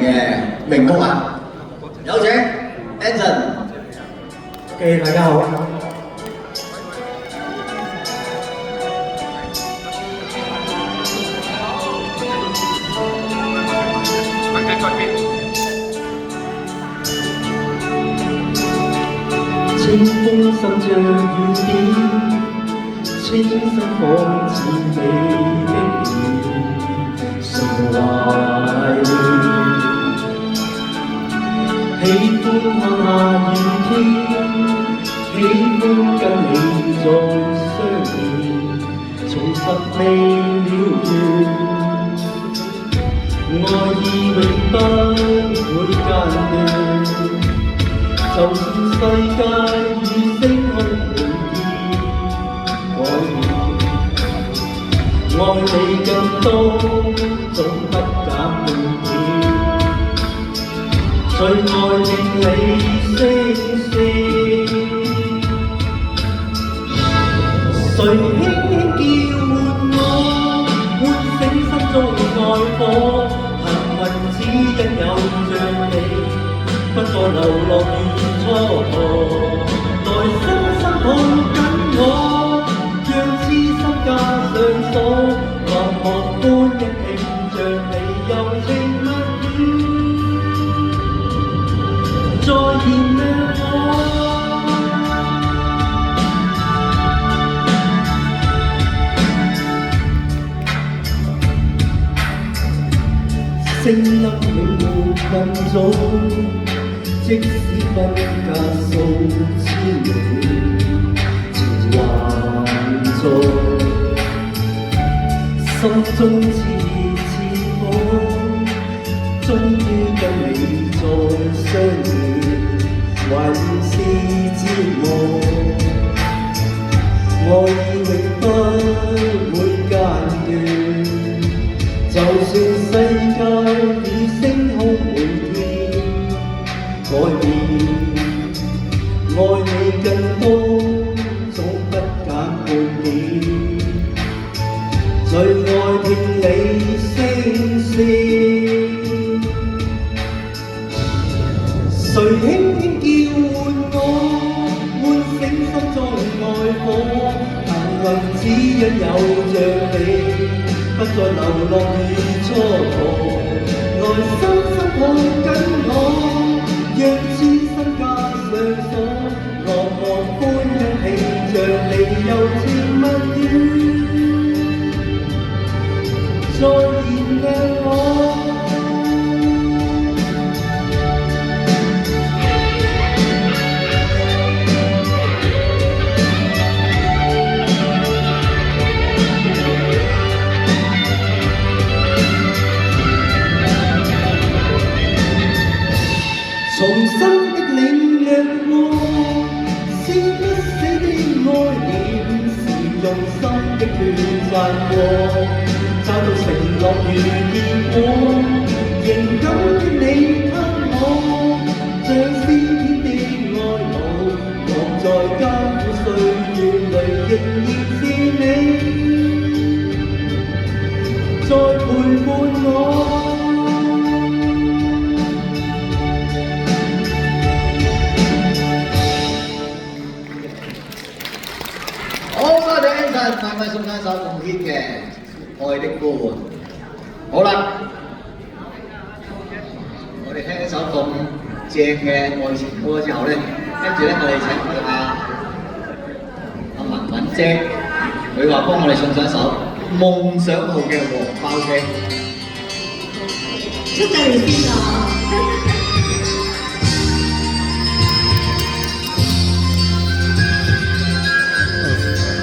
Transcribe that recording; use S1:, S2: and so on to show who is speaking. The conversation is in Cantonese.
S1: 嘅名曲啊！有請 Anson。OK，
S2: 大家好。清風滲着雨點，清新仿似你的臉，純懷念。喜歡看下雨天，喜歡跟你再相見，重拾未了緣，愛意永不會間斷。就算世界與星空會改變，愛你更多，總不減半點。最愛聽你聲線，誰輕輕叫喚我，喚醒心中愛火。幸運只因有着你。不再流落於蹉跎，來深深抱緊我，讓痴心加上鎖，落寞般一聽着你柔情蜜語，再燃亮我。聲音永沒更早。即使分隔數千年，情還在，心中熾熾火，終於跟你再相見，還是折磨。愛意永不會間斷，就算世界與星空會改變，愛你更多，總不減半點。最愛聽你聲線，誰輕輕叫喚我，喚醒心中愛火。幸運只因有着你，不再流落於蹉跎。來深深抱緊我。讓痴心加上鎖，落寞般一聽着你柔情蜜語，再燃亮我。重新的領略過，撕不死的愛念，是用心的抉擇過，找到承諾如結果，仍感激你給我，像先天的愛慕，望在艱苦歲月裏仍然是你，再陪伴我。
S1: 快快送翻首咁 hit 嘅《愛的呼喚》。好啦，我哋聽一首咁正嘅愛情歌之後咧，跟住咧我哋請阿文文姐，佢話幫我哋送上一首夢想號嘅黃包車。
S3: 出咗嚟先啊！